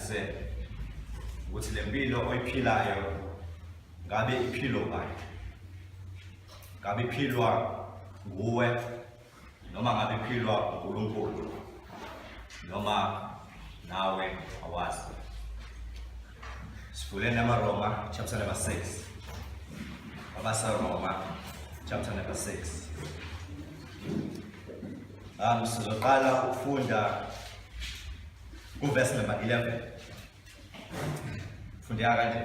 uchazise ukuthi le mpilo oyiphilayo ngabe iphilo bani, ngabe iphilwa nguwe noma ngabe iphilwa uNkulunkulu noma nawe awazi. Sifule namaRoma chapter number 6. AbaseRoma chapter number 6. Sizoqala ukufunda kuverse number 11. Fundeka kanje.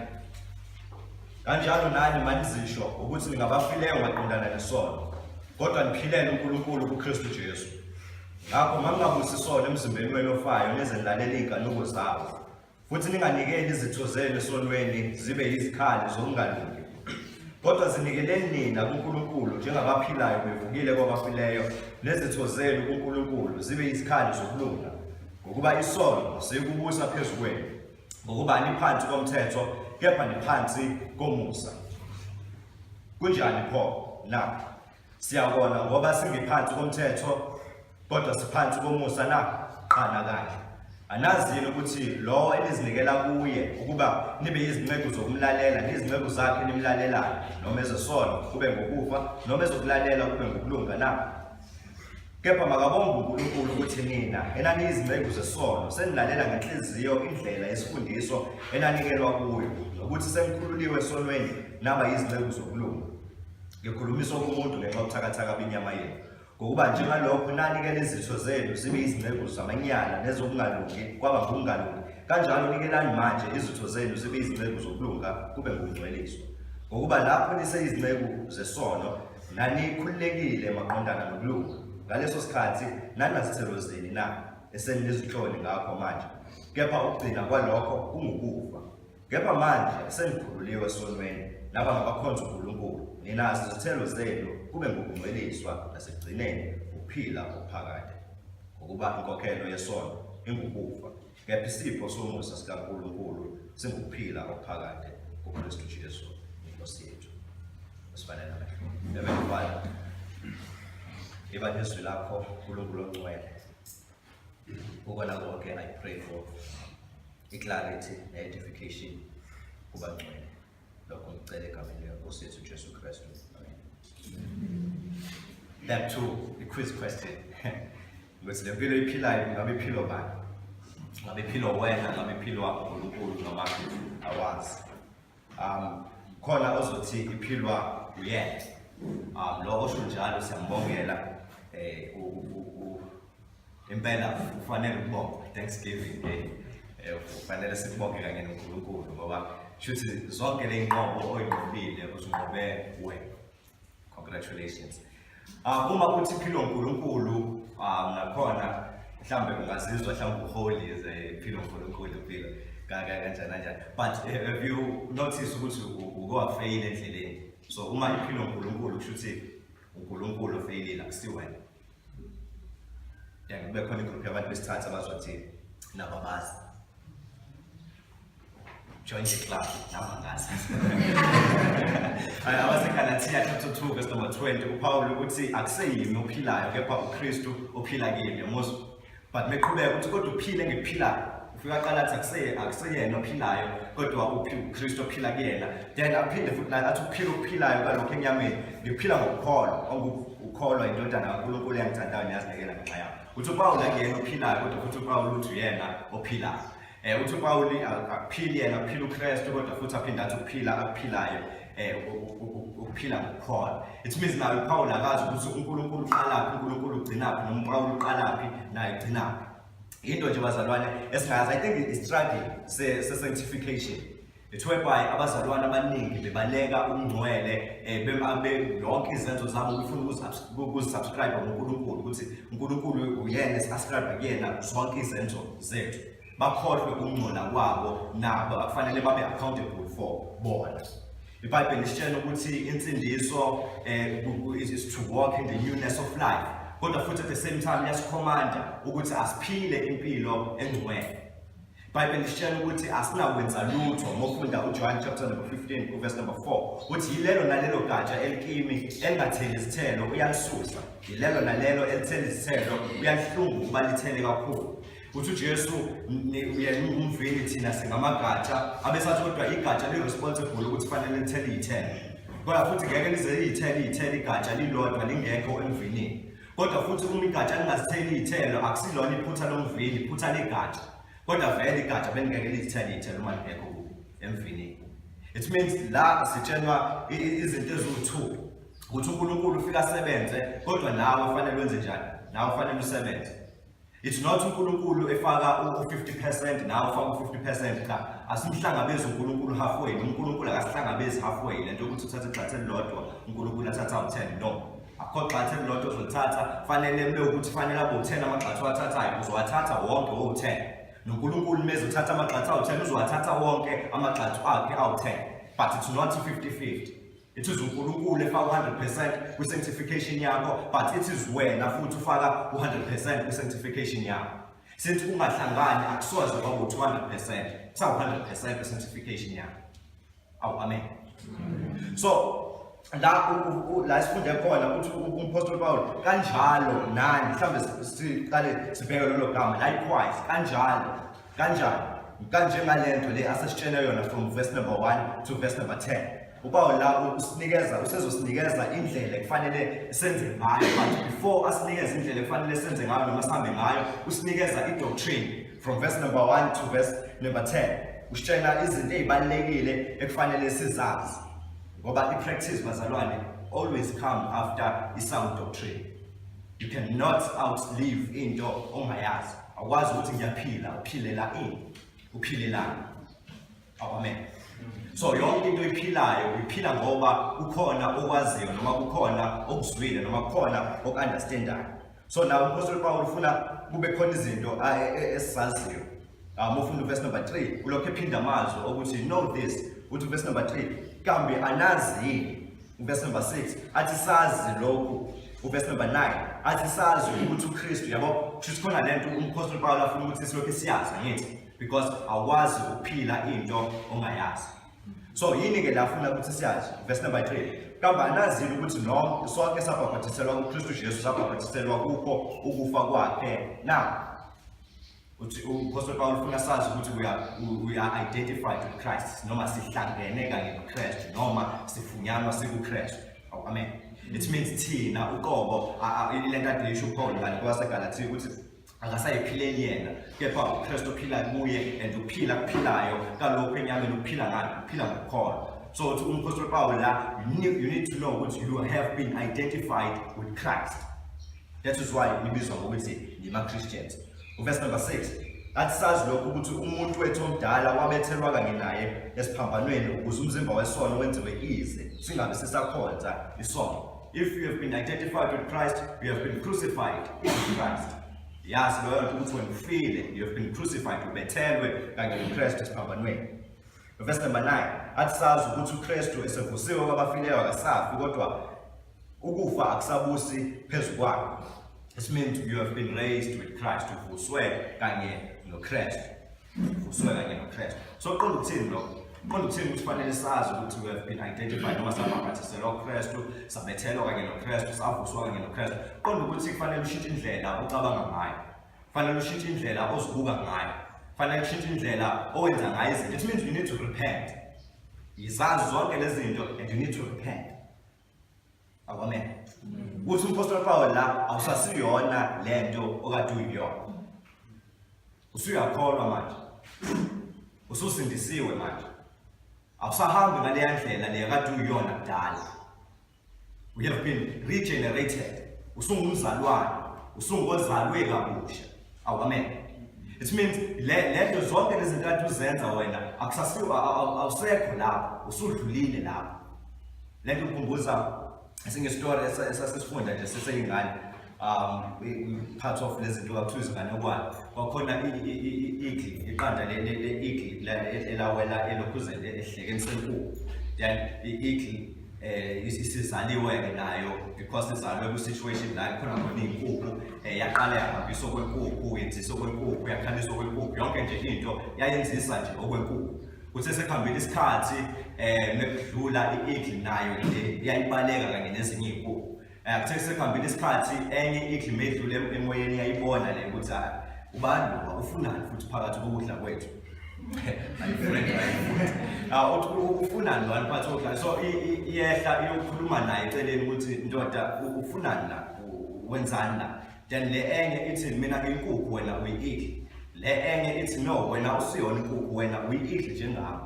Kanjalo nani manizisho ukuthi ningabafileyo maqondana nesono, kodwa niphilele uNkulunkulu kuKristu Jesu. Ngakho mangabusi isono emzimbeni wenu ofayo neze nilalele inkanuko zawo, futhi ninganikeli izitho zenu esonweni zibe yizikhali zokungalungi, kodwa zinikeleni nina kuNkulunkulu njengabaphilayo bevukile kwabafileyo, nezitho zenu kuNkulunkulu zibe yizikhali zokulunga, ngokuba isono sikubusa phezu kwenu, ngokuba niphansi komthetho kepha niphansi komusa. Kunjani pho na? Siyabona ngoba singiphansi komthetho kodwa siphansi komusa na? Qana kanje. Anazi yini ukuthi lo elizinikela kuye ukuba nibe izinceku zokumlalela nezinceku zakhe nimlalelayo, noma ezesono kube ngokufa noma ezokulalela kube ngokulunga na? Kepha makabonge uNkulunkulu ukuthi nina enaniyizinceku zesono senilalela ngenhliziyo indlela yesifundiso enanikelwa kuyo, nokuthi senikhululiwe esonweni naba yizinceku zokulunga. Ngikhulumisa umuntu ngenxa yobuthakathaka benyama yenu, ngokuba njengalokho nanikela izitho zenu zibe yizinceku zamanyala nezokungalungi kwaba ngokungalungi, kanjalo nikelani manje izitho zenu zibe yizinceku zokulunga kube ngokungcweliswa. Ngokuba lapho niseyizinceku zesono nanikhululekile maqondana nokulunga, ngaleso sikhathi nanazithelo zeni na eseninezinhloni ngakho manje, kepha ukugcina kwalokho kungukufa. Kepha manje senikhululiwe esonweni naba ngabakhonza uNkulunkulu, ninazo izithelo zenu kube ngokungcweliswa nasekugcineni ukuphila okuphakade, ngokuba inkokhelo yesono ingukufa, kepha isipho somusa sikaNkulunkulu singukuphila okuphakade kuKristu Jesu inkosi yethu. Sifanele namehlo. Heavenly Father, iba nezwi lakho uNkulunkulu ongcwele. Ukona konke I pray for clarity and edification kuba ngcwele. Lokho ngicela egameni lenkosi yethu Jesu Kristu. Amen. That too, the quiz question. Ukuthi le mpilo iphilayo ngabe iphilo bani? Ngabe iphilo wena, ngabe iphilwa uNkulunkulu noma awazi? Khona ozothi iphilwa uyena. Lo osho njalo siyambongela. Impela ufanele ukubonga Thanksgiving Day. Ufanele sibonge kanye noNkulunkulu ngoba shuthi zonke le inqobo oyinqobile uzinqobe wena. Congratulations. Uma uthi philo uNkulunkulu nakhona mhlambe ungazizwa mhlambe uholy philo uNkulunkulu philo kanjani. But have you noticed ukuthi ugo fail endleleni? So uma iphilo uNkulunkulu kushuthi uNkulunkulu failile akusiwena. Kube khona igroup yabantu besithathu abazothi nababazi. Join the club, namangazi. AbaseGalatia chapter 2 verse number 20, uPaul uthi akuseyimi ophilayo kepha uKristu ophila kimi. But meqhubeka ukuthi kodwa uphile ngephilayo. Ufika qala athi akuseyena ophilayo kodwa uKristu ophila kuyena. Then aphinde futhi la athi uphila ophilayo kalokho enyameni. Ngiphila ngokukholwa, ukukholwa indodana kaNkulunkulu engithandayo neyazinikela ngenxa yakho. Uthi uPaul angena ophilayo kodwa futhi uPaul uthi uyena ophilayo. Uthi uPaul akuphili yena uphila uKristu kodwa futhi aphinda athi ukuphila akuphilayo ukuphila ngokukholwa. It means nayo uPaul akazi ukuthi uNkulunkulu uqalaphi, uNkulunkulu ugcinaphi, noma uPaul uqalaphi naye ugcinaphi. Into nje bazalwane esingazi, I think it's struggle se-sanctification. It's whereby abazalwane abaningi bebaleka ungcwele bebe yonke izenzo zabo befuna ukuzisubscribe ngoNkulunkulu ukuthi uNkulunkulu uyena esubscribe kuyena zonke izenzo zethu. Bakhohlwe ukungcola kwabo nabo akufanele babe accountable for bona. iBhayibheli lisitshela ukuthi insindiso is to walk in the newness of life. Kodwa futhi at the same time yasikhomanda ukuthi asiphile impilo engcwele. iBhayibheli lisitshela ukuthi asinakwenza lutho ngokufunda uJohn chapter number 15 verse number 4 uthi yilelo nalelo gatsha elikimi engatheli izithelo uyalisusa, yilelo nalelo elithela izithelo uyalihlunga ukuba lithele kakhulu. uthi uJesu uyena umveli thina singamagatsha abesathi kodwa igatsha li-responsible ukuthi fanele lithele iy'thelo kodwa futhi ngeke lize liy'thele igatsha lilodwa lingekho emvinini kodwa futhi uma igatsha lingazitheli iy'thelo akusilona iphutha lomveli iphutha legatsha kodwa vele igatsha belingeke lizithele iy'thelo uma lingekho emvinini. It means la sitshelwa izinto eziwu-2 ukuthi uNkulunkulu ufika asebenze kodwa nawe fanele wenze njani nawe fanele usebenze. It's not uNkulunkulu efaka u-50% nawe ufaka u-50% cha asimhlangabezi uNkulunkulu halfway uNkulunkulu akasihlangabezi halfway lento ukuthi uthathe igxathe elilodwa uNkulunkulu athatha u-10 no akho gxathe elilodwa ozolithatha fanele kube ukuthi fanele abo u-10 amagxathe owathathayo uzowathatha wonke owu-10 noNkulunkulu meze uthatha amagxathe awu-10 uzowathatha wonke amagxathe akhe awu-10 but it's not 50-50. It is uNkulunkulu efaka 100% kwi-sanctification yakho but it is wena futhi ufaka 100% kwi-sanctification yakho. Since ungahlangani akusoze kwaba u-200% sawu-100% kwi-sanctification yakho. Amen. So la sifunde khona ukuthi uMpostoli Paul kanjalo nani mhlawumbe siqale sibheke lelo gama likewise kanjalo kanjengalento le asesitshela yona from verse number 1 to verse number 10. UPaul la usezosinikeza indlela kufanele senze ngayo but before asinikeze indlela kufanele senze ngayo noma sihambe ngayo usinikeza idoctrine from verse number 1 to verse number 10. Usitshela izinto ezibalekile ekufanele sizazi ngoba ipractice bazalwane always come after sound doctrine. You cannot outlive into ongayazi. Akwazi ukuthi ngiyaphila uphilela ini uphilelana. Amen. So yonke into ephilayo iphila ngoba ukhona okwaziyo noma kukhona okuzwile noma kukhona okunderstandayo. So now uMpostoli Paul ufuna kube khona izinto esizaziyo. Ufunda verse number 3 ulokho ephinda amazwi ukuthi know this uthi verse number 3 kambe anazi verse number 6 athi sazi lokhu verse number 9 athi sazi ukuthi uKristu yabo sikhona lento uMpostoli Paul afuna ukuthi silokho siyazi ngithi because awazi ukuphila into ongayazi. So yini ke la afuna ukuthi siyazi verse number 3 kambe anazi ukuthi noma sonke sabhaphathiselwa kuKristu Jesu sabhaphathiselwa kukho ukufa kwakhe. Now uMpostoli Paul ufuna sazi ukuthi we are identified with Christ noma sihlangene kanye noKristu noma sifunyanwa sikuKristu. Amen. It means thina uqobo ilento ade isho uPaul ngale kwaseGalatia ukuthi akasayiphileli yena kepha uKristu uphila kuye and uphila kuphilayo kalokho enyameni uphila ngani uphila ngokukholwa. So to uMpostoli Paul la you need to know ukuthi you have been identified with Christ. That is why nibizwa ngokuthi nima Christians. Verse number 6 athi sazi lokho ukuthi umuntu wethu omdala wabethelwa kanye naye esiphambanweni ukuze umzimba wesono wenziwe ize singabe sisakhonza isono. If you have been identified with Christ, you have been crucified with Christ. Yes, Lord, ukuthi when you feel it, you have been crucified ubethelwe kanye noKristu esiphambanweni. Verse number 9 athi sazi ukuthi uKristu esevusiwe kwabafileyo akasafi kodwa ukufa akusabusi phezu kwakhe. This means you have been raised with Christ. Uvuswe kanye noKristu. Uvuswe kanye noKristu. So qonda ukuthini lokho? Qonda ukuthini ukuthi fanele sazi ukuthi we have been identified noma sabhaphathiselwa uKristu, sabethelwa kanye noKristu, savuswa kanye noKristu. Qonda ukuthi kufanele ushintshe indlela ocabanga ngayo. Fanele ushintshe indlela ozibuka ngayo. Fanele ushintshe indlela owenza ngayo izinto. It means you need to repent. Yizazi zonke lezi zinto and you need to repent. Amen. Uthi uMpostoli Paul la awusasiyona lento okade uyiyona. Usuyakholwa manje. Ususindisiwe manje. Awusahambi ngale ndlela le kade uyiyona kudala. We have been regenerated. Usungumzalwane, usungozalwe kabusha. Amen. It means lento zonke lezi zinto kade uzenza wena akusasiwa awusekho lapho, usudlulile lapho. Lento ukumbuza esinye story esasifunda nje seseyingane part of lezi zinto akuthiwa izingane okwayo kwakhona igli iqanda le igli elawela elokhuzele ehlekeni senkukhu then igli isizaliwe nayo because izalwe ku situation la khona inkukhu yaqala yahambisa okwenkukhu yenzisa okwenkukhu yakhalisa okwenkukhu yonke nje into yayenzisa nje okwenkukhu. Kuthe sekuhambile isikhathi nekudlula igli nayo le yayibaleka kanye nezinye izinkukhu. Kuthe sekuhambile isikhathi enye igli medlule emoyeni yayibona le ukuthi ubani lo ufunani futhi phakathi kokudla kwethu ufunani lo phakathi kokudla so iyehla iyokhuluma naye eceleni ukuthi ndoda ufunani la wenzani la then le enye ithi mina inkukhu wena uyidli le enye ithi no wena usiyona inkukhu wena uyidli njengami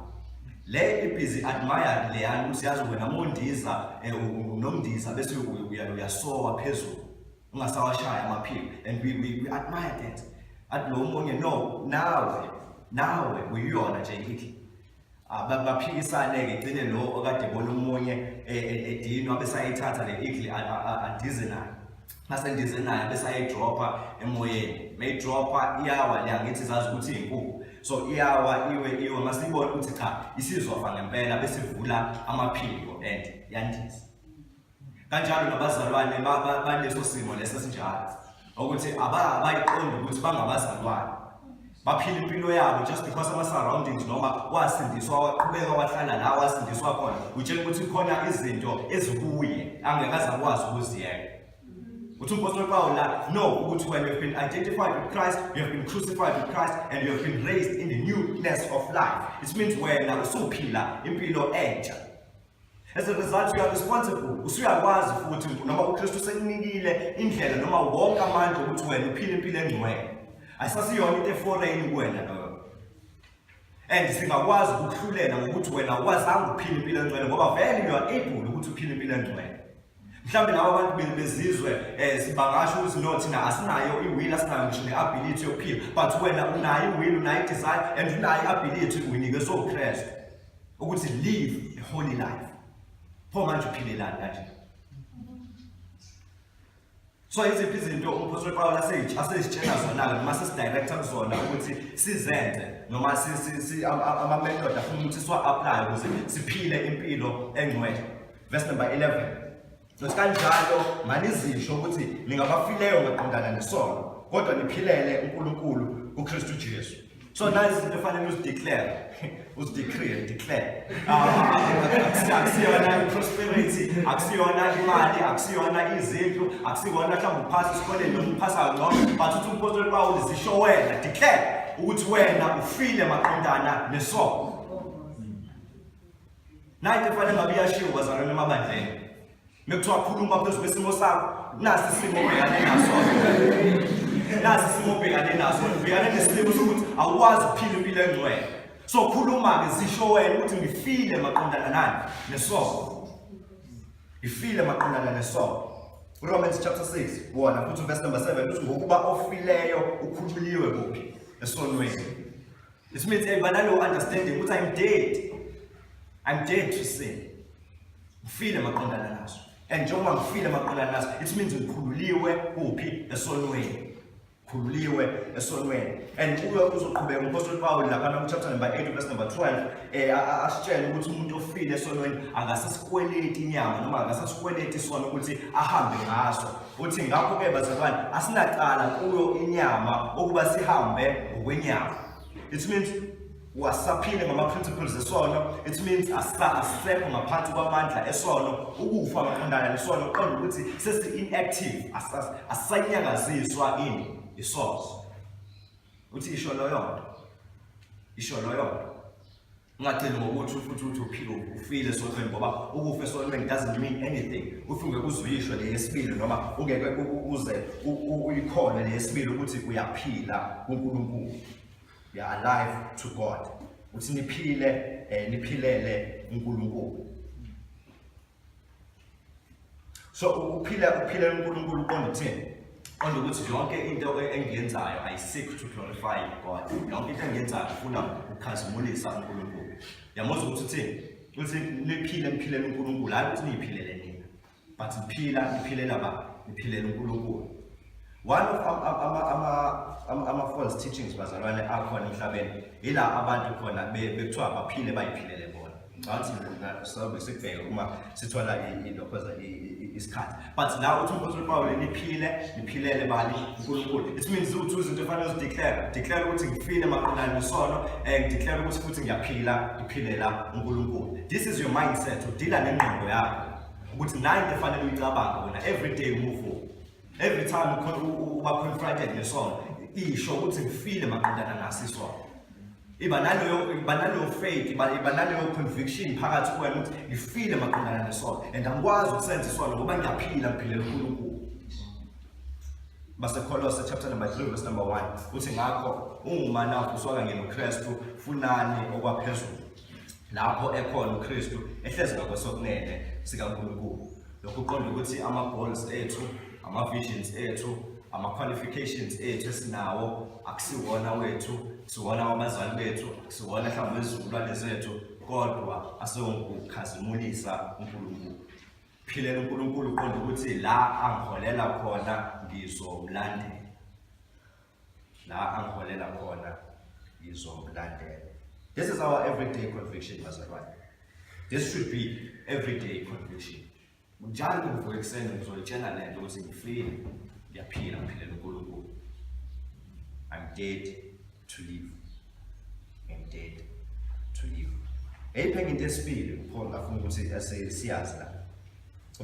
le ibhizi admire le yani usiyazi wena mondiza unomdiza bese uyasowa phezulu ungasawashaya amaphiko and we admire that at lo munye no nawe uyiyona nje idli baphikisane ke igcine lo okade bona umunye edinwa bese ayithatha le idli andize naye masendize naye bese ayidropha emoyeni mayidropha iyawa le angithi zazi ukuthi inkukhu so iyawa iwe masibona ukuthi cha isizofa ngempela bese ivula amaphiko and yandiza kanjalo nabazalwane baleso simo leso sinjalo ukuthi abayiqonda ukuthi bangabazalwane baphila impilo yabo just because ama surroundings noma wasindiswa waqhubeka wahlala la wasindiswa khona utshela ukuthi khona izinto ezikuye angekaza akwazi ukuziyeka uthi umpostoli Paul la no ukuthi when you have been identified with Christ you have been crucified with Christ and you have been raised in the newness of life it means wena usuphila impilo entsha. As a result, you are responsible. Usuyakwazi futhi noma uKristu sekunikile indlela noma wonke amandla ukuthi wena uphile impilo engcwele. Ayisasiyona into eforeign kuwena lo. And singakwazi ukuhlulela ngokuthi wena awazange uphile impilo engcwele ngoba vele you are able ukuthi uphile impilo engcwele. Mhlawumbe labo abantu bezizwe sibangasho ukuthi no thina asinayo iwill asinayo ngisho neability yokuphila but wena unayo iwill unayo desire and unayo iability uyinikezwe uKristu ukuthi live a holy life. Manje uphilelana kanje so iziphi izinto umpostoli Paul asezitshela zona noma sesidirector kuzona ukuthi sizenze noma ama method afuna ukuthi siwa apply ukuze siphile impilo engcwele verse number 11 so kanjalo manizisho ukuthi ningabafileyo ngaqondana nesono kodwa niphilele uNkulunkulu uKristu Jesu. So now is the final declare, declare. Aksiona prosperity, aksiona imali, aksiona izindlu, aksiona mhlawumbe uphasa esikoleni noma uphasa ngcono, but uthi umpostoli Paul zisho wena declare ukuthi wena ufile maqondana nesono. Nayi kufanele ngabe iyashiwo bazalwane emabandleni. Mekuthiwa khuluma phezu kwesimo sakho, nasi isimo obhekane naso. Nasi isimo obhekane naso, ubhekane nesimo sokuthi awukwazi ukuphila impilo engcwele. So khuluma-ke zisho wena ukuthi ngifile maqondana nani nesono. Ngifile maqondana nesono. Romans chapter 6, wona futhi verse number 7 uthi ngokuba ofileyo ukhululiwe kuphi esonweni. It means banalo understanding ukuthi I'm dead to sin. Ngifile maqondana naso. And njengoba ngifile maqondana naso, it means ngikhululiwe kuphi esonweni. Khululiwe esonweni. And uzoqhubeka umpostoli Paul lapha chapter number 8 verse number 12 asitshela ukuthi umuntu ofile esonweni akasasikweleti inyama noma akasasikweleti isono ukuthi ahambe ngaso. Uthi ngakho ke bazalwane asinaqala kuyo inyama ukuba sihambe ngokwenyama. It means wasaphile ngama principles esono. It means asekho ngaphansi kwamandla esono ukufa maqondana nesono qonda ukuthi sesi inactive asanyakaziswa ini isource. Uthi isho loyo ungacela ngokuthi futhi uphile ufile esonweni ngoba ukufa esonweni doesn't mean anything. Ufunge uzuyisho le yesibili noma ungeke uze uyikhona le yesibili ukuthi uyaphila kuNkulunkulu. You are alive to God. Uthi niphilele uNkulunkulu. So uphila uNkulunkulu qonda uthini? Qonda ukuthi yonke into engiyenzayo I seek to glorify God. Yonke into engiyenzayo ufuna ukukhazimulisa uNkulunkulu. Yamuzwa ukuthi uthini? Uthi niphilele uNkulunkulu, hayi ukuthi niphilele nina. But niphilela ba? Niphilele uNkulunkulu. One of ama false teachings bazalwane akhona emhlabeni ila abantu khona bekuthiwa baphile bayiphilele bona. Ngathi sabe sikubheka uma sithola indokhoza isikhathi. But la uthi umpostoli Paul niphilele bani uNkulunkulu. It means ukuthi izinto efanele udeclare ukuthi ngifile maqondana nesono ngideclare ukuthi futhi ngiphilela uNkulunkulu. This is your mindset udila nengqondo yakho ukuthi nayo into efanele uyicabanga wena every day move forward. Every time you are confronted with someone, isho ukuthi ngifile maqondana naso isono. Iba naleyo faith, iba naleyo conviction phakathi kuwena ukuthi ngifile maqondana nesono and angikwazi ukusenza isono ngoba ngiyaphilela ngiphilela uNkulunkulu. Base Kolose chapter number 3 verse number 1 uthi ngakho uma nafu uswaka ngeKristu funani okwaphezulu lapho ekhona uKristu ehlezi ngakwesokunene sikaNkulunkulu. Lokhu uqonda ukuthi ama goals ethu, ama visions ethu, ama qualifications ethu esinawo akusiwona wethu, siwona abazali bethu, siwona mhlawumbe izizukulwane zethu, kodwa asongukhazimulisa uNkulunkulu. Philela uNkulunkulu uqonda ukuthi la angiholela khona ngizomlandela. La angiholela khona ngizomlandela. This is our everyday conviction, bazalwane. This should be everyday conviction. Njalo ngivuka ekuseni ngizolitshela lento ukuthi ngifile, ngiyaphila ngiphilela uNkulunkulu. I'm dead to live. I'm dead to live. Eyiphenge into esibili Paul afuna ukuthi siyazi la.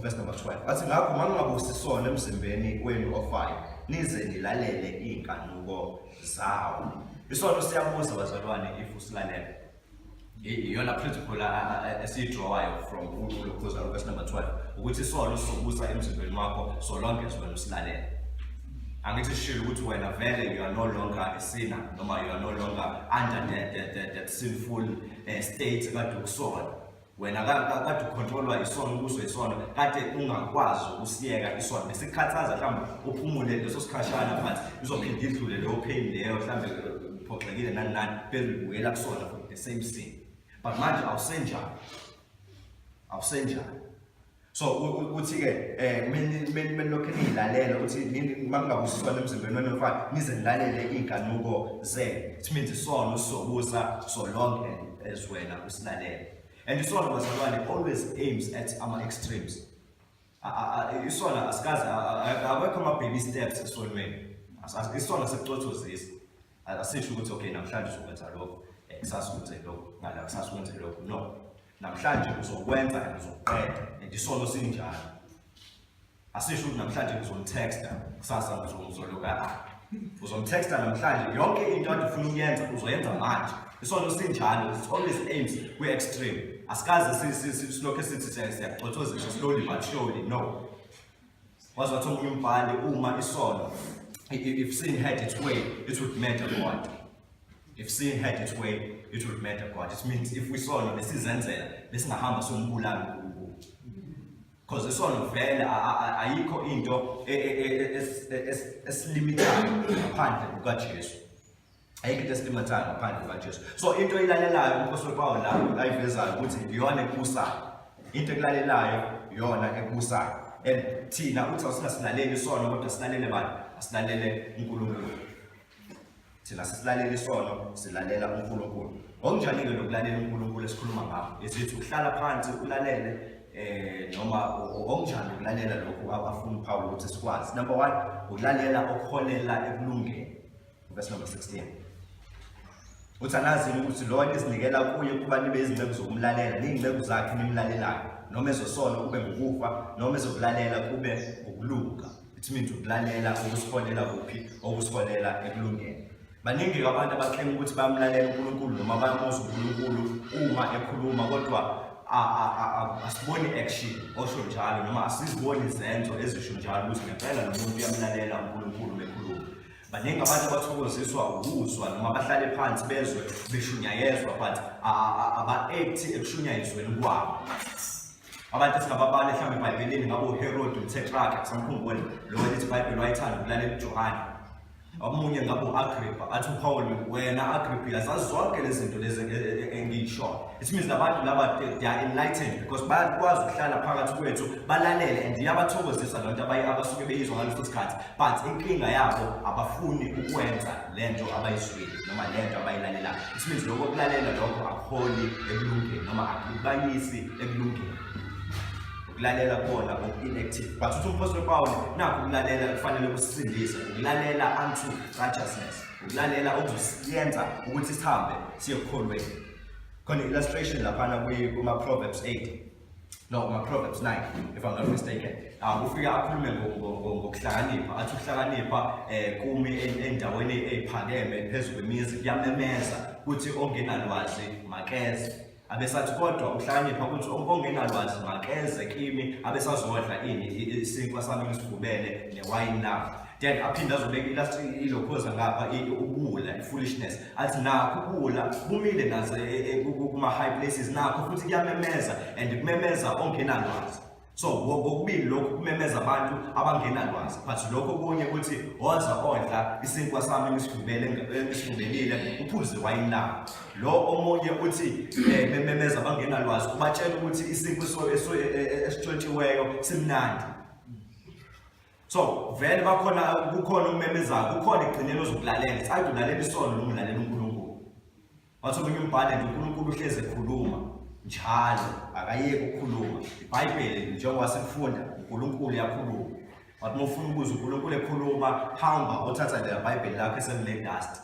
Verse number 12. Athi ngakho mangingabusisona emzimbeni wenu ofayo, nize nilalele inkanuko zawo. Isono siyabuza bazalwane if usilalela. Iyona principle esidrawayo from uLuka verse number 12. Ukuthi isono sizobusa emzimbeni wakho so long as wena usilalela. Angithi shilo ukuthi wena vele you are no longer a sinner noma you are no longer under that sinful state kade ukusona. Wena kade ucontrolwa isono kuso isono kade ungakwazi ukusiyeka isono besikhathaza mhlawumbe uphumule leso sikhashana but izophinda idlule leyo pain leyo mhlawumbe uphoxekile nani phezulu ubuyela kusona for the same sin but manje awusenjani so uthi ke mina lokho nilalela uthi mangingabusiswa emzimbeni wenu ofayo nize nilalele inkanuko zenu. It means isono sizobusa so long as wena usilalela. And isono bazalwane always aims at ama extremes. Isono asikaze awekho ama baby steps esonweni. Isono sekucothozisa. Asisho ukuthi okay namhlanje uzokwenza lokho, kusasa ukwenze lokho, ngala kusasa ukwenze lokho. No. Namhlanje uzokwenza uzoqeda. And isono sinjalo. Asisho ukuthi namhlanje uzomtexta, kusasa uzoloka. Uzomtexta namhlanje yonke into ade ufuna ukuyenza uzoyenza manje. Isono sinjalo, it always aims we extreme. Asikaze silokho sithi siyaxothozisha slowly but surely. No. Wazathi omunye umbhali uma isono if sin had its way it would matter God. If sin had its way it would matter God. It means if we sono besizenzela besingahamba sombulala uNkulunkulu. Because isono vele ayikho into esilimitayo ngaphandle kukaJesu. Ayikho into esilimitayo ngaphandle kukaJesu. So into ilalelayo uMpostoli Paul la ayivezayo ukuthi iyona ebusayo. Into ekulalelayo iyona ebusayo. And thina uthi awusinasilaleli isono kodwa silalele bani? Asilalele uNkulunkulu. Thina sisilalele isono silalela uNkulunkulu. Okunjani ke lokulalela uNkulunkulu esikhuluma ngakho? Esithi uhlala phansi ulalele noma okunjani ukulalela lokho abafuna uPaul ukuthi sikwazi. Number 1 ukulalela okuholela ekulungeni. Verse number 16. Uthanazile ukuthi lo esinikela kuye kuba nibe izingceku zokumlalela, ningceku zakhe nimlalelayo. Noma ezosona kube ngokufa, noma ezokulalela kube ngokuluka. It means ukulalela okusiholela kuphi, okusiholela ekulungeni. Baningi abantu abaclaim ukuthi bayamlalela uNkulunkulu noma bayamuza uNkulunkulu uma ekhuluma kodwa asiboni action osho njalo noma asiziboni izenzo ezisho njalo ukuthi ngempela nomuntu uyamlalela uNkulunkulu bekhuluma. Baningi abantu abathokoziswa ukuzwa noma bahlale phansi bezwe beshunyayezwa but aba-act ekushunyayezweni kwabo. Abantu esingababala mhlawumbe eBhayibhelini ngabo Herod uTetrarch samkhumbula lo elithi iBhayibheli wayithanda ukulalela uJohane. Omunye ngabo Agrippa athi uPaul wena Agrippa yazazi zonke lezi zinto lezi engiyisho. It means abantu laba they are enlightened because bayakwazi ukuhlala phakathi kwethu balalele and yabathokozisa lonto abasuke beyizwa ngaleso sikhathi but inkinga yabo abafuni ukwenza lento abayizwile noma lento abayilalelayo. It means lokho kulalela lokho akuholi ekulungeni noma akubayisi ekulungeni. Ukulalela kona inactive but uthi uMpostoli Paul nakho ukulalela kufanele kusindise ukulalela unto righteousness ukulalela okusiyenza ukuthi sihambe siye ekukholweni. Khona illustration lapha kuma Proverbs 8 No, Proverbs 9, if I'm not mistaken. Ufika akhulume ngokuhlakanipha, athi ukuhlakanipha kumi endaweni ephakeme phezulu kwemizi kuyamemeza kuthi ongenalwazi makeze. Abesathi kodwa ukuhlakanipha kuthi ongenalwazi makeze kimi abesazodla isinkwa sami ngisivubele newayini lami. Then aphinda azobeka ilokhoza ngapha ubula, foolishness. Athi nakho ubula bumile nazo kuma high places nakho futhi kuyamemeza and kumemeza ongenalwazi. So kokubili lokhu kumemeza abantu abangenalwazi. But lokho kunye ukuthi woza odla isinkwa sami ngisivubelile uphuze wayini lami. Lo omunye uthi memeza abangenalwazi ubatshela ukuthi isinkwa esitshontshiweyo simnandi. So vele kukhona ukumemezayo, kukhona igcinelo ozokulalela. Sathi ulalela isono noma ulalela uNkulunkulu. Wathi omunye umbhale nje uNkulunkulu uhleze ekhuluma njalo, akayeke ukukhuluma. iBhayibheli njengoba sikufunda uNkulunkulu uyakhuluma. Wathi uma ufuna ukuzwa uNkulunkulu ekhuluma, hamba uthatha le iBhayibheli lakho esemle dust.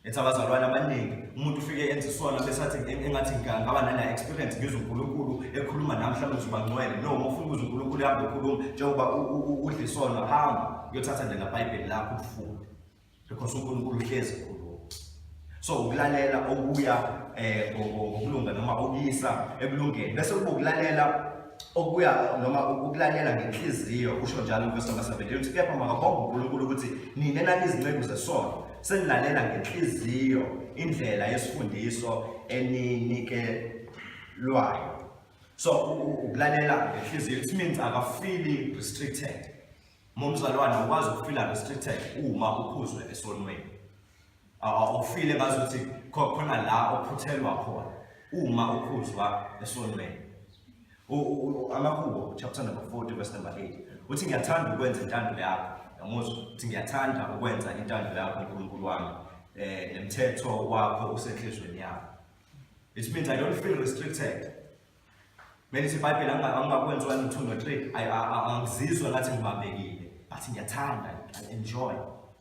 Ethi abazalwane abaningi umuntu ufike enze isona bese athi engathi ngaba nala experience ngizwe uNkulunkulu ekhuluma namhlanje uzoba ngcwele. No, uma ufuna ukuzwa uNkulunkulu yabe ekhuluma njengoba udla isona, hamba uyothatha le iBhayibheli lakho ufunde. Because uNkulunkulu uhlezi ekhuluma. So ukulalela okuya ngokulunga noma okuyisa ebulungeni. Bese kuba ukulalela okuya noma ukulalela ngenhliziyo kusho njalo verse number 17 uthi kepha makabonga uNkulunkulu ukuthi nina izinceku zesono senilalela ngenhliziyo indlela yesifundiso eninikelwayo. So ukulalela ngenhliziyo it means akafeel restricted. Momzalwane ukwazi ukufeel restricted uma uphuzwe esonweni. Awufile ngazuthi khona la ophuthelwa khona uma uphuzwa esonweni. Amahubo chapter number 40 verse number 8 uthi ngiyathanda ukwenza intando yakho. Yamuzwa uthi ngiyathanda ukwenza intando yakho uNkulunkulu wami nemthetho wakho usenhlizweni yakho. It means I don't feel restricted. Manje iBhayibheli angakwenza 1 2 3 angizizwa ngathi ngibambekile, but ngiyathanda, I enjoy,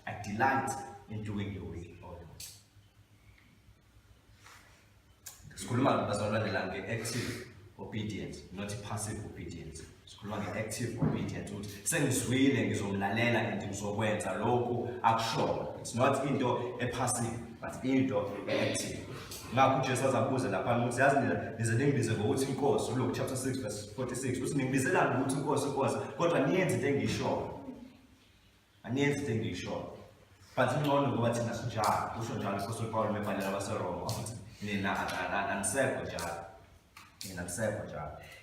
I delight in doing your will. Sikhuluma ngabazalwane la nge-active obedience, not passive obedience. Sikhuluma nge-active obedience ukuthi sengizwile ngizomlalela and ngizokwenza lokhu akushoyo. It's not into passive but into active. Ngakho uJesu azakubuza lapha ukuthi yazi nize ningibize ngokuthi inkosi, uLuke chapter 6 verse 46 uthi ningibizelani ukuthi inkosi kodwa niyenze into engiyishoyo. Aniyenze into engiyishoyo. But ngcono ngoba thina sinjalo, kusho njalo uPaul Paul mebhalela abaseRoma ukuthi nina anisekho njalo.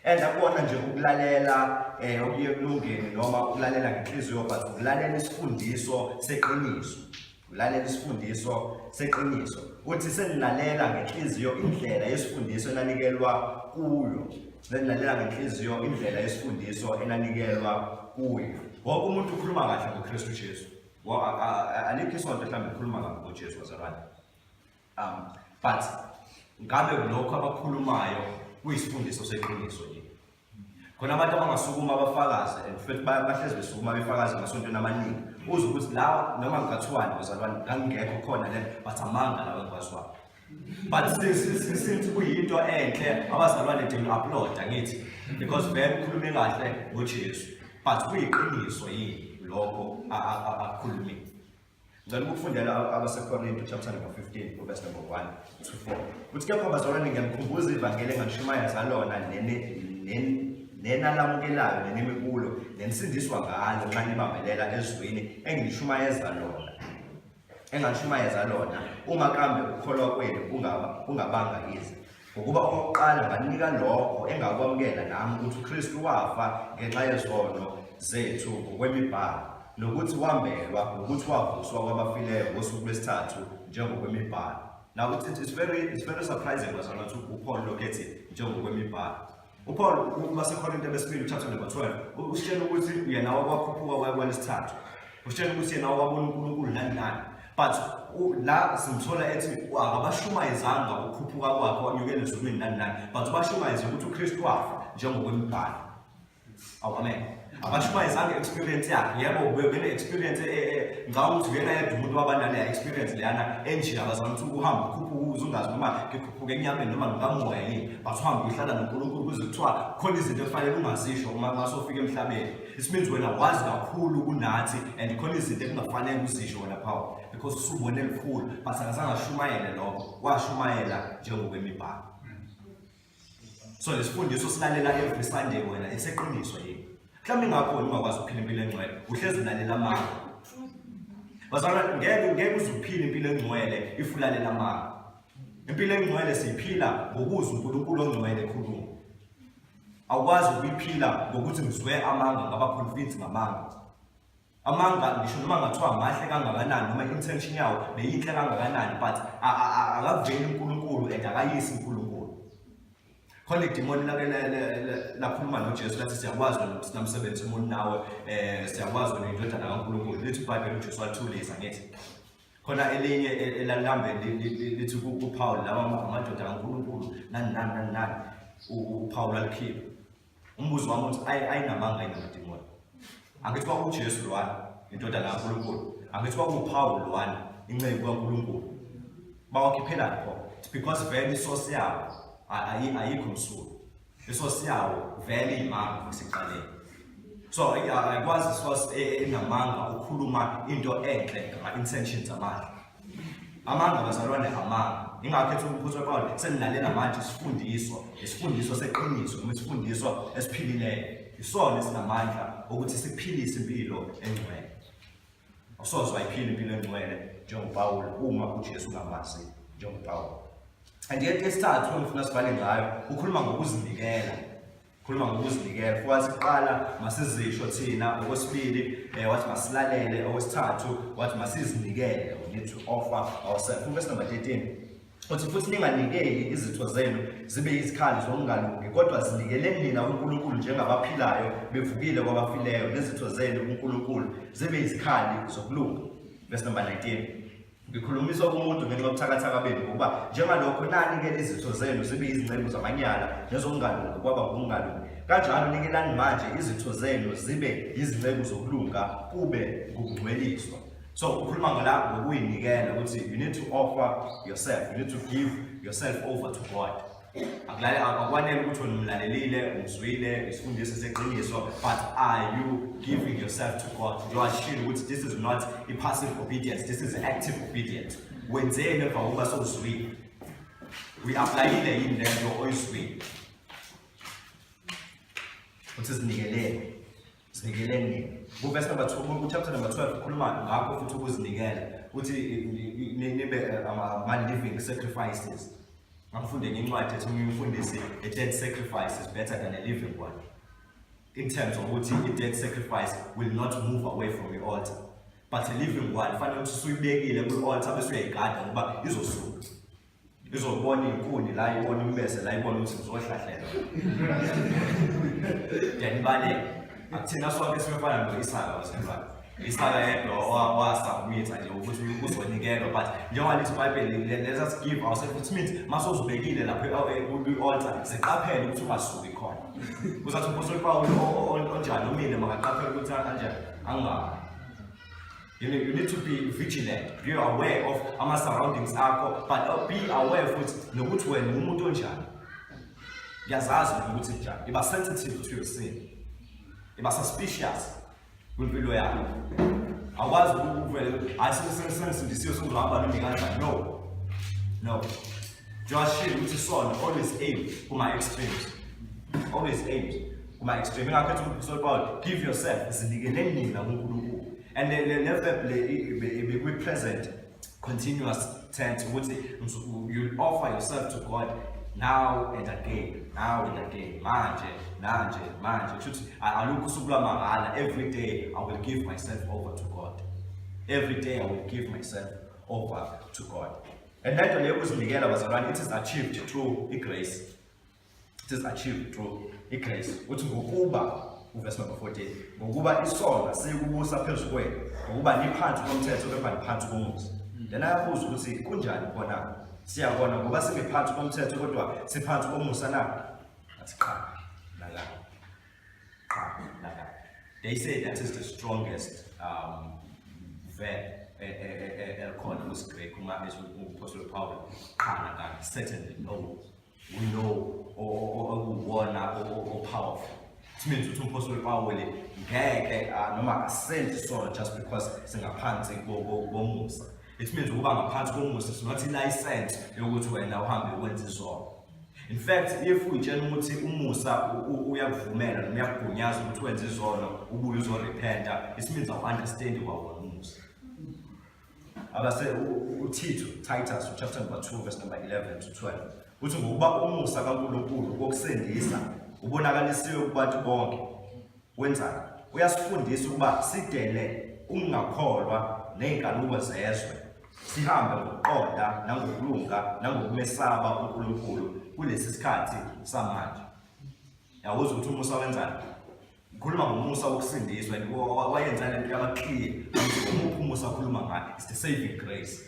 And akubona nje ukulalela okuye kulungeni noma ukulalela ngenhliziyo but ukulalela isifundiso seqiniso. Ulalela isifundiso seqiniso. Uthi senilalela ngenhliziyo indlela yesifundiso enanikelwa kuyo. Senilalela ngenhliziyo indlela yesifundiso enanikelwa kuyo. Wonke umuntu ukhuluma kahle ngoKristu Jesu. Alikho isonto mhlawumbe ukhuluma kahle ngoJesu wazalwane. But ngabe lokho abakhulumayo kuyisifundiso seqiniso yini? Khona abantu abangasukuma abafakazi and futhi bahlezi besukuma befakazi ngasontweni amaningi. Uze ukuthi la noma ngingathiwani bazalwane ngangekho khona le but amanga lawo engibazwayo. But since kuyinto enhle abazalwane dinga upload angithi because vele ukhulume kahle ngoJesu but kuyiqiniso yini lokho akukhulumi. Ngicela ukufundela abaseKorinto chapter number 15 verse number 1 to 4. Uthi kepha bazalwane ngiyamkhumbuza ivangeli enganishumayeza lona nenalamukelayo nenimikulo nesindiswa ngalo nxa nibambelela ezweni enganishumayeza lona uma kambe ukukholwa kwenu kungabanga ize. Ngokuba okokuqala nganika lokho engakwamukela nami ukuthi uKristu wafa ngenxa yezono zethu ngokwemibhalo nokuthi wambelwa nokuthi wavuswa kwabafileyo ngosuku lwesithathu njengokwemibhalo. Now it's very surprising bazalwane ukuthi uPaul lokethi njengokwemibhalo. uPaul baseKorinto besibili chapter number 12 usitshela ukuthi yena wakwakhuphuka kwalesithathu. Usitshela ukuthi yena wabona uNkulunkulu nani. But la simthola ethi akabashumayezanga ukukhuphuka kwakhe wanyukela ezulwini nani. But ubashumayeza ukuthi uKristu wafa njengokwemibhalo. Amen. Abashumayezanga experience yakhe yebo bene experience ngicabanga ukuthi uyena yedwa umuntu wabanale experience leyana enje abazama ukuthi uhamba ukhuphuka uzungazi noma ngikhuphuka enyameni noma ngokamoya yini but uhamba uhlala noNkulunkulu kuze kuthiwa khona izinto efanele ungazisho uma sofika emhlabeni. It means wena wazi kakhulu kunathi and khona izinto ekungafanele uzisho wena Paul because usubone likhulu but akazange ashumayele lokho washumayela njengokwemibhalo. So lesifundiso silalela every Sunday wena eseqiniswa yini. Mhlawumbe ingakho ungakwazi ukuphila impilo engcwele uhlezi ulalela amanga. Bazalwane ngeke uzuphila impilo engcwele if ulalela amanga. Impilo engcwele siyiphila ngokuzwa uNkulunkulu ongcwele ekhuluma. Awukwazi ukuyiphila ngokuthi ngizwe amanga ngaba convinced ngamanga. Amanga ngisho noma ngathiwa mahle kangakanani noma intention yawo beyinhle kangakanani but akaveli uNkulunkulu and akayisi uNkulunkulu. Khona idemoni lakhuluma noJesu lathi siyakwazi namsebenzi umuntu nawe siyakwazi nendodana kaNkulunkulu lithi iBhayibheli uJesu wathulisa ngithi khona elinye elalambe lithi kuPaul laba amadoda kaNkulunkulu nani uPaul alikhipha umbuzo wami uthi ayinamanga inamademoni angithi kwa uJesu lwana indodana kaNkulunkulu angithi kwa uPaul lwana inceku kaNkulunkulu bawakhiphela lapho because vele isource yawo ayikho msulu isource yawo vele imanga kusiqaleni so ayikwazi isource enamanga ukukhuluma into enhle ngama intentions amanga bazalwane amanga ingakhethi umphutho Paul senilalela manje isifundiso seqiniso noma isifundiso esiphilileyo isona esinamandla ukuthi siphilise impilo engcwele awusoze wayiphila impilo engcwele njengoPaul uma uJesu ngamazi njengoPaul. And yet esithathu ngifuna sibale ngayo ukhuluma ngokuzinikela futhi siqala masizisho thina okwesibili wathi masilalele okwesithathu wathi masizinikele we need to offer ourselves. Verse number 13 uthi futhi ninganikeli izitho zenu zibe izikhali zokungalungi kodwa zinikeleni nina uNkulunkulu njengabaphilayo bevukile kwabafileyo nezitho zenu uNkulunkulu zibe izikhali zokulunga. Verse number 19 ngikhulumisa kumuntu ngenxa yobuthakathaka benu ngoba njengalokho nani-ke izitho zenu zibe izingcezu zamanyala nezokungalungi kwaba ngokungalungi kanjalo nikelani manje izitho zenu zibe izingcezu zokulunga kube ngokungcweliswa. So ukhuluma ngokuyinikela ukuthi you need to offer yourself, you need to give yourself over to God. Akwanele ukuthi umlalelile umzwile isifundiso seqiniso but are you giving yourself to God? You are sure ukuthi this is not a passive obedience, this is active obedience. Wenzeni emva kokuba sowuzwile uyi-aplayile yini lento oyizwile uthi zinikeleni. Kuverse number 2 chapter number 12 ukhuluma ngakho futhi ukuzinikela uthi nibe ama-living sacrifices. Ngafunde ngencwadi ethi umfundisi a dead sacrifice is better than a living one. In terms of ukuthi a dead sacrifice will not move away from the altar. But a living one fanele ukuthi suyibekile ku-altar bese uyayigada ngoba izosuka. Izobona inkuni la ibona umbese la ibona ukuthi uzohlahlela. Yanibale akuthina sonke sifana noIsaka wasifana. Isaka yedwa wasubmit nje ukuthi uzonikelwa but njengoba lithi iBhayibheli let us give ourselves which means masozibekile lapho ku-altar siqaphele ukuthi ungasuki khona. Uzathi umpostoli Paul onjani umile makaqaphele ukuthi kanjani angabi. You need to be vigilant, be aware of our surroundings akho but be aware futhi nokuthi wena umuntu onjani. Yazazi ukuthi njani. Iba sensitive to your sin. Iba suspicious. Kumpilo yakho awazi ukuvela ayisebenzisisiyo sokuhamba nini kanjani no just share ukuthi sona always aim kuma extremes ingakhethi ukuthi about give yourself zinikeleni nina kuNkulunkulu and le verb be present continuous tense ukuthi you offer yourself to God now and again manje kushuthi alukho usuku lwamahhala. Every day I will give myself over to God. And lento leyo ukuzinikela bazalwane it is achieved through grace. Uthi ngokuba uverse number 14 ngokuba isona sikubusa phezulu kwenu ngokuba niphansi komthetho kepha niphansi komusa. Lena yabuza ukuthi kunjani khona siyabona ngoba singephansi komthetho kodwa siphansi komusa na athi qha nala They say that is the strongest verb ekhona kusiGreek uma Apostle Paul certainly no, we know or powerful. It means ukuthi Apostle Paul ngeke noma asenze isono just because singaphansi komusa. It means ukuba ngaphansi komusa is not i-license yokuthi wena uhambe wenze isono. In fact, if uyitshela ukuthi umusa uyakuvumela noma uyakugunyaza ukuthi wenze izono ubuye uzorepenta, it means awuunderstand kwawona umusa. Abase uTito, Titus chapter number 2 verse number 11 to 12. Uthi ngokuba umusa kaNkulunkulu wokusindisa ubonakalisiwe kubantu bonke. Wenzani? Uyasifundisa ukuba sidele ungakholwa nezinkanuko zezwe. Sihambe ngokuqonda nangokulunga nangokumesaba uNkulunkulu kulesi sikhathi samanje. Yawuzwa ukuthi umusa wenzani? Ukhuluma ngomusa wokusindiswa wayenza lento yabaclear. Umuphi umusa ukhuluma ngayo? It's the saving grace.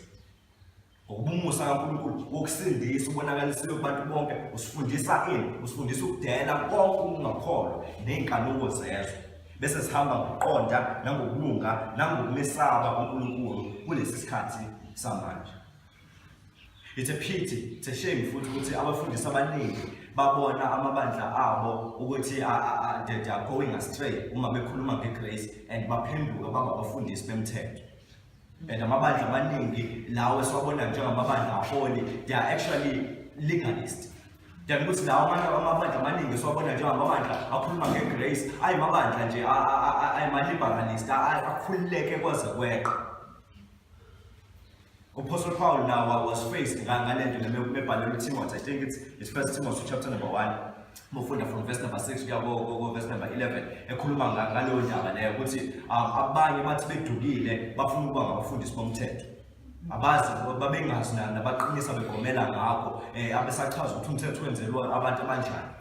Ukumusa kaNkulunkulu wokusindisa ubonakalisiwe kubantu bonke, usifundisa usifundisa ukudela konke ungakholwa nezinkanuko zezwe. Bese sihamba ngokuqonda nangokulunga nangokumesaba uNkulunkulu kulesi sikhathi samanje. It's a pity, it's a shame futhi ukuthi abafundisi abaningi babona amabandla abo ukuthi they are going astray uma bekhuluma ngegrace and baphenduka bangabafundisi bemthetho. And amabandla amaningi lawo esiwabona njengamabandla aholi, they are actually legalists. Then ukuthi lawo amabandla amaningi esiwabona njengamabandla akhuluma ngegrace ayimabandla nje ayima-liberalist akhululeke kwaze kweqe. Apostle Paul now was faced ngalento lebhalelwe Timothy. I think it's 1 Timothy chapter number 1. Mufunda from verse number 6 kuya go verse number 11. Ekhuluma ngaleyo ndaba leyo ukuthi abanye bathi bedukile bafuna ukuba ngabafundisi bomthetho. Abazi babengazi nabaqinisa begomela ngakho abesachaza ukuthi umthetho wenzelwe abantu abanjani.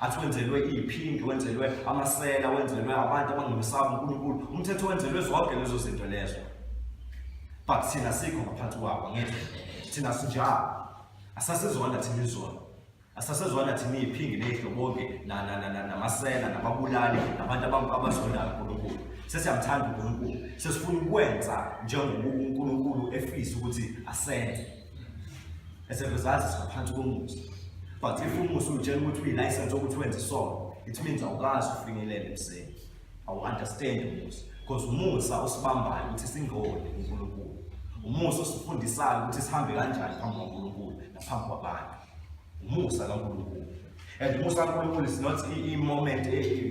Athi wenzelwe iphinki, wenzelwe amasela, wenzelwe abantu abangemsaba uNkulunkulu. Umthetho wenzelwe zonke lezo zinto lezo. But thina sikho ngaphansi kwabo ngeke thina sinjalo asasezona thina izona asasezona thina iphingi nehlobonke namasela nababulali nabantu abazona uNkulunkulu sesiyamthanda uNkulunkulu sesifuna ukwenza njengoNkulunkulu efisa ukuthi asenze esebezazi ngaphansi komusa. But if umusa utshela ukuthi uyi-license ukuthi wenze isono, it means awukazi ufinyelela emseni, awu-understand umusa because umusa usibambayo ukuthi singoli uNkulunkulu. Umusa usifundisayo ukuthi sihambe kanjani phambi kaNkulunkulu naphambi kwabantu. Umusa kaNkulunkulu. And umusa kaNkulunkulu is not a moment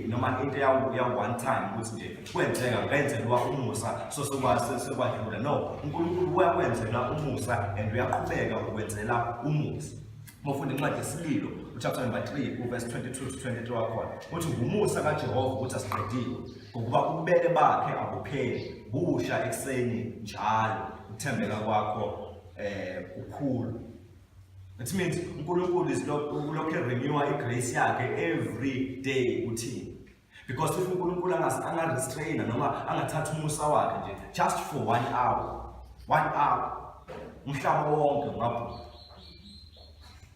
noma into ya one time ukuthi nje kwenzeka ngenzelwa umusa so sekwadlula. No, uNkulunkulu uyakwenzelwa umusa and uyaqhubeka ukwenzela umusa. Mufunda incwadi yesililo chapter number 3 verse 22 to 23 wakhona. Uthi ngumusa kaJehova ukuthi asiqediwe ngokuba ububele bakhe abupheli busha ekseni njalo. Uthembeka kwakho ukhulu. It means uNkulunkulu is lokho renew igrace yakhe every day uthini. Because if uNkulunkulu anga-restrain noma angathatha umusa wakhe nje just for 1 hour umhlaba wonke ngapho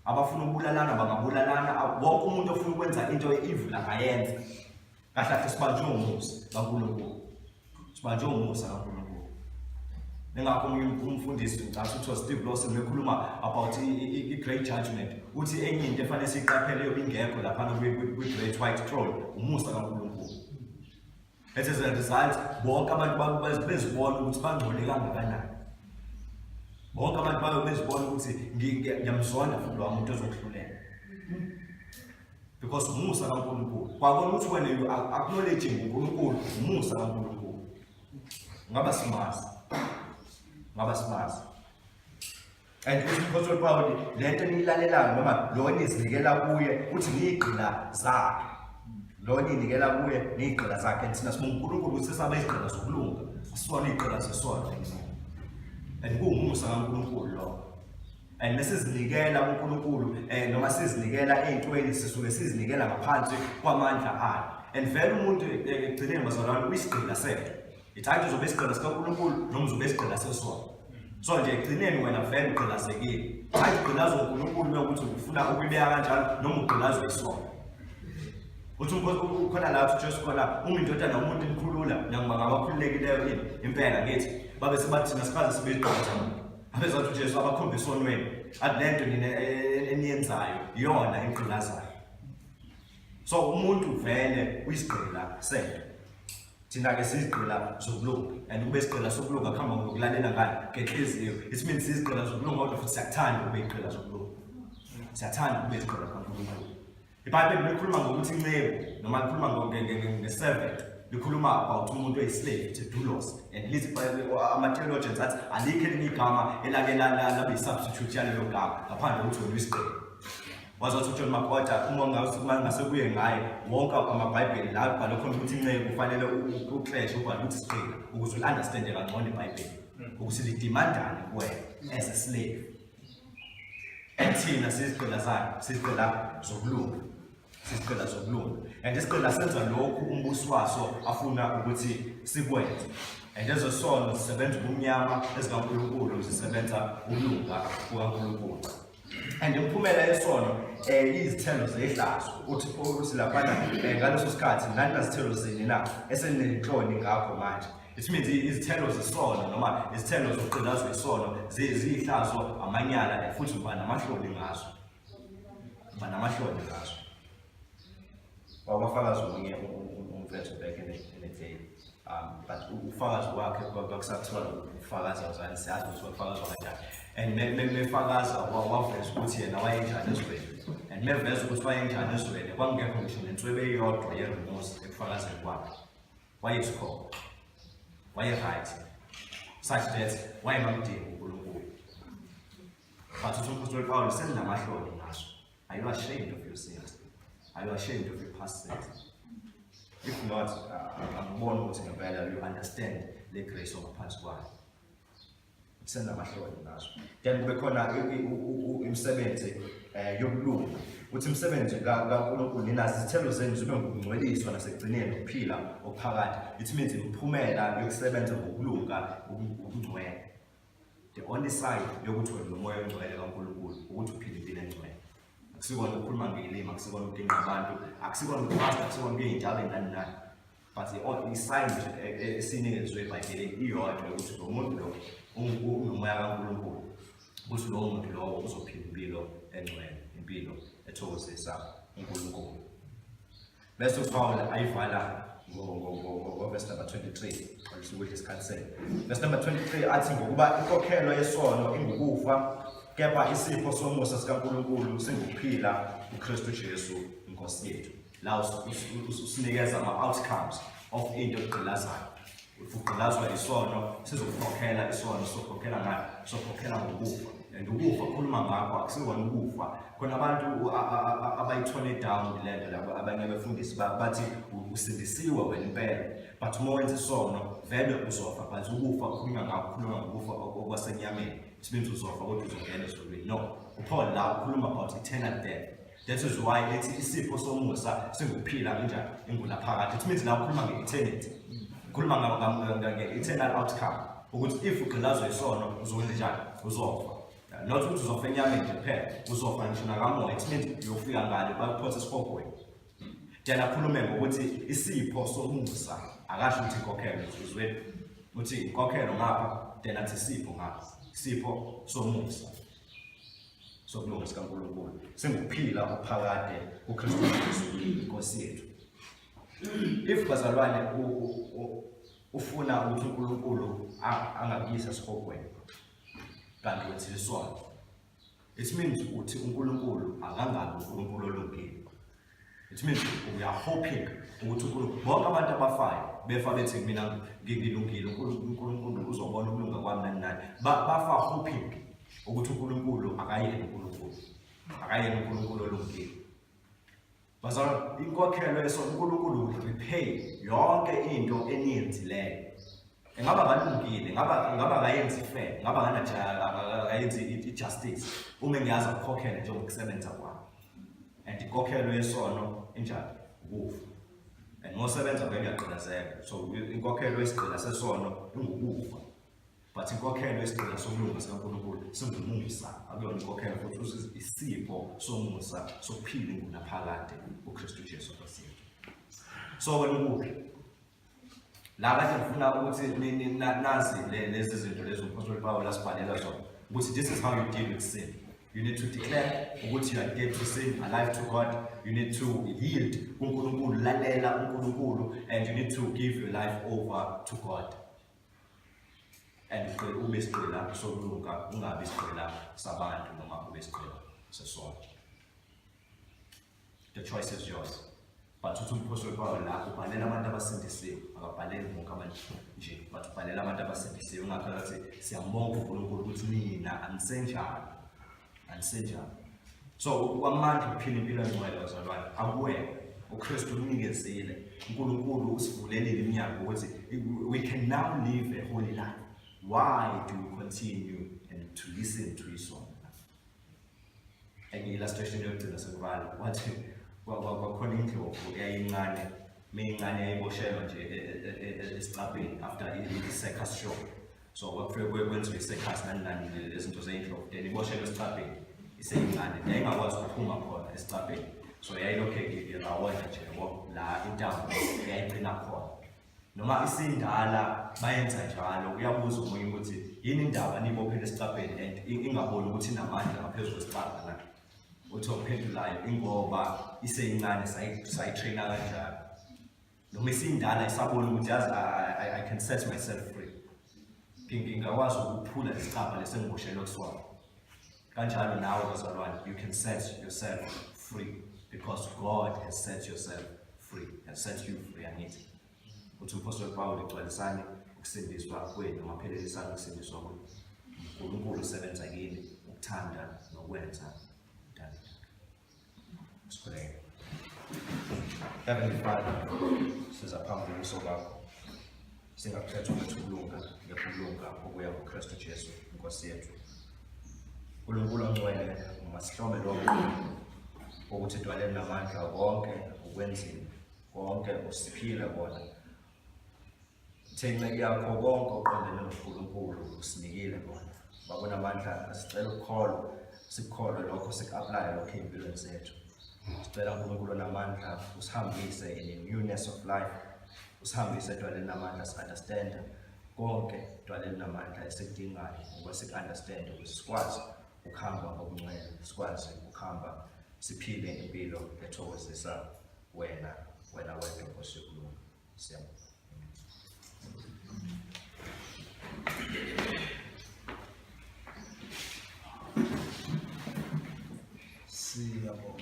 abafuna ukubulalana bangabulalana, wonke umuntu ofuna ukwenza into evil angayenza. Kahle kahle sibanjwe umusa kaNkulunkulu, sibanjwe umusa kaNkulunkulu. Nengakho umfundisi ngicabanga ukuthi Steve Lawson bekhuluma about i-great judgment uthi enye into efanele siqapheleyo ingekho lapha kwi-great white throne umusa kaNkulunkulu. As a result bonke abantu bezibona ukuthi bangcole kangakanani. Bonke abantu bayo bezibona ukuthi ngiyamzonda futhi lo muntu ozokuhlulela. Because umusa kaNkulunkulu. Kwabona ukuthi wena acknowledging uNkulunkulu umusa kaNkulunkulu. Ngaba simazi. And Apostle Paul lento nilalelayo noma lo nizinikela kuye uthi ngiyigqila zakhe. Lo ninikela kuye ngiyigqila zakhe thina sibonga uNkulunkulu ukuthi sesaba izigqila zokulunga. Asona izigqila zesono. And kuumusa kaNkulunkulu lo. And lesizinikela uNkulunkulu noma sizinikela ezintweni sisuke sizinikela ngaphansi kwamandla akhe. And vele umuntu egcineni bazalwane uyisigqila sethu. Ithatha uzobe isigqila sikaNkulunkulu noma uzobe isigqila sesono. So nje egcineni wena vele ugqilazekile. Hayi ugqilazo uNkulunkulu ukuthi ufuna ukubeka kanjalo noma ugqilazwe isono. uthi ukhona la uthi Jesu khona uma indodana nomuntu imkhulula nangaba ngabakhululekileyo yini impela ngithi babe sebathi thina sikhaze sibe igqoza abezathi uJesu abakhombisa isonweni athi lento nina eniyenzayo iyona ingqilazayo. So umuntu vele uyisigqila sento thina ke sizigqila zokulunga and ube isigqila sokulunga kuhamba ngokulalela ngani ngenhliziyo. It means sizigqila zokulunga kodwa futhi siyakuthanda ube isigqila sokulunga, siyathanda ube isigqila kaNkulunkulu. iBhayibheli likhuluma ngokuthi inceku noma likhuluma nge-servant likhuluma about umuntu oyislave to doulos and lithi ama-theologians athi alikho elinye igama elake labe yi-substitute yalelo gama ngaphandle kokuthi wena uyisigqila. Wazothi uJohn Makota uma ngasekuye ngaye wonke amabhayibheli la kubhalwe khona ukuthi inceku kufanele uclash ubhale ukuthi isigqila ukuze uli-understande kangcono iBhayibheli ukuthi lidimandane kuwena as a slave. And thina sizigqila zayo sizigqila zokulunga, sizigqila zokulunga and isigqila senza lokhu umbusi waso afuna ukuthi sikwenze. And ezo sono zisebenza ubumnyama ezikaNkulunkulu zisebenza ukulunga kukaNkulunkulu. And imiphumela yesono izithelo zehlazo uthi laphana ngaleso sikhathi nani nazithelo zini na esenenhloni ngakho manje. It means izithelo zesono noma izithelo zokugqilazo yesono ziyihlazo amanyala futhi uba namahloni ngazo, uba namahloni ngazo. Wawafakazi omunye umfethu back in the day, but ufakazi wakhe kwakusathiwa ufakazi awuzani siyazi ukuthi wafakazi wakhe and mefakaza waveza ukuthi yena wayenjani ezweni and meveza ukuthi wayenjani ezweni kwangekho ngisho nenswebe eyodwa yerumusi ekufakazeni kwakhe. Wayesikho, waye-right such that wayengamdingi uNkulunkulu. But uthi uMpostoli Paul senamahloni ngaso. Are you ashamed of your sins? Are you ashamed of your past sins? If not, angiboni ukuthi ngempela you understand the grace ongaphansi kwayo. Senamahloni ngaso. Then kube khona imisebenzi yokulunga. Uthi imisebenzi kaNkulunkulu nina izithelo zenu zibe ngokungcweliswa nasekugcineni ukuphila okuphakathi. It means imiphumela yokusebenza ngokulunga ukungcwele. The only side yokuthi wena umoya ongcwele kaNkulunkulu ukuthi uphile impilo engcwele. Akusikona ukukhuluma ngelimi, akusikona ukudinga abantu, akusikona ukufasta, akusikona ukuya iy'ndaba ey'nani nani. But i-sign esinikezwe eBhayibhelini iyodwa ukuthi lo muntu lo unomoya kaNkulunkulu, ukuthi lowo muntu lowo uzophila impilo engcwele, impilo ethokozisa uNkulunkulu. Bese uPaul ayivala verse number 23, ukuthi isikhathi senu. Verse number 23 athi ngokuba inkokhelo yesono ingukufa, kepha isipho somusa sikaNkulunkulu singukuphila uKristu Jesu inkosi yethu. La usinikeza ama-outcomes of into egqilazayo. Ugqilazwa isono, sizokukhokhela isono, sizokhokhela ngayo, sizokhokhela ngokufa. And ukufa khuluma ngakho akusikona ukufa. Khona abantu abayithone down le nto labo abanye befundisi bathi usindisiwe wena impela. But uma wenza isono vele uzofa. But ukufa khuluma ngakho, khuluma ngokufa okwasenyameni. It means uzofa kodwa uzongena ezulwini. No, uPaul la ukhuluma about eternal death. That is why ethi isipho somusa singukuphila kanjani ingulaphakathi. It means la ukhuluma nge-eternity. Ukhuluma nge-eternal outcome. Ukuthi if ugqilazwa isono uzokwenza njani? Uzofa. Not ukuthi uzofa enyameni nje kuphela, uzofa ngisho nakamoya. It means uyofika ngale bakuphothe esihogweni. Then akhulume ngokuthi isipho somusa akasho ukuthi inkokhelo uzwe uthi inkokhelo ngapha then athi isipho ngapha. Isipho somusa sokulunga sikaNkulunkulu singukuphila okuphakade kuKristu Jesu inkosi yethu. If bazalwane ufuna ukuthi uNkulunkulu angakuyisa esihogweni kanti wenza isono, it means uthi uNkulunkulu akangabi uNkulunkulu olungile. It means we are hoping ukuthi uNkulunkulu bonke abantu abafayo befa bethi mina ngilungile uNkulunkulu uzobona ukulunga kwami nani nani. Bafa hoping ukuthi uNkulunkulu akayeni uNkulunkulu, akayeni uNkulunkulu olungile. Bazalwane inkokhelo yesono uNkulunkulu repay yonke into eniyenzileyo. Engaba balungile, ngaba akayenzi fair, ngaba akayenzi i-justice. Uma ngiyazi ukukhokhela nje ngokusebenza kwami. And inkokhelo yesono injani? Ukufa. And ngosebenza vele uyaqhilazeka. So inkokhelo yesigqila sesono ingukufa. But inkokhelo yesigqila sokulunga sikaNkulunkulu singumusa. Akuyona inkokhelo futhi isipho somusa sokuphila ingunaphakade uKristu Jesu inkosi yethu. So wena ukuphi la kade ngifuna ukuthi nazi lezi zinto lezi uMpostoli Paul asibhalela zona ukuthi this is how you deal with sin. You need to declare ukuthi you are dead to sin, alive to God. You need to yield uNkulunkulu, lalela uNkulunkulu, and you need to give your life over to God. And ube isiqhela sokulunga, ungabi isiqhela sabantu noma ube isiqhela sesono. The choice is yours. But uthi uMpostoli Paul la ubhalela abantu abasindisiwe, akabhaleli bonke abantu nje, but ubhalela abantu abasindisiwe. Ungaphakathi siyambonga uNkulunkulu ukuthi mina anisenjalo. So kwamandla ukuphila impilo engcwele bazalwane akuwena uKristu unikezile uNkulunkulu usivulelile iminyango ukuthi we can now live a holy life. Why do we continue and to listen to his song? Illustration yokugcina sekuvala wathi kwakhona indlovu eyayincane meyincane yayiboshelwa nje esicabheni after i-circus show. So kwakufike kwenziwe i-circus nani lezinto zeyindlovu then iboshelwe esicabheni iseyincane yayingakwazi ukuphuma khona esicabheni. So yayilokhe irawonda nje la intambo yayiqina khona. Noma isindala bayenza njalo uyabuza umunye ukuthi yini indaba nibophele esicabheni and ingaboni ukuthi inamandla ngaphezulu kwesicabha la. Uthi ophendulayo ingoba iseyincane sayitraina kanjalo. Noma isindala isabona ukuthi yazi I can set myself free. Ngingakwazi ukuphula isicabha lesengiboshelwe kusona. Kanjalo nawe bazalwane you can set yourself free because God has set yourself free, has set you free angithi. Uthi uMpostoli Paul egcwalisane ukusindiswa kwenu ngaphelelisana ukusindiswa kwenu. uNkulunkulu usebenza kini ukuthanda nokwenza uthando. Sikhuleke. Heavenly Father, siza phambi kobuso bakho. Singakhetha ukulunga ngekulunga okuya kuKristu Jesu Nkosi yethu. uNkulunkulu ongcwele masihlome lokho ukuthi dwalele namandla wonke ukwenzile konke usiphile bona. Thina yakho konke oqondene noNkulunkulu usinikile bona. Babona amandla sicela ukukholwa sikholwe lokho sik-apply lokho empilweni zethu. Sicela uNkulunkulu namandla usihambise in the newness of life. Usihambise dwalele namandla si-understand konke dwalele namandla esikudingayo ukuba sik-understand ukuthi sikwazi ukuhamba ngobungcwele, sikwazi ukuhamba siphile impilo ethokozisa wena wedwa Nkosi yokulunga. Siyabonga. Siyabonga.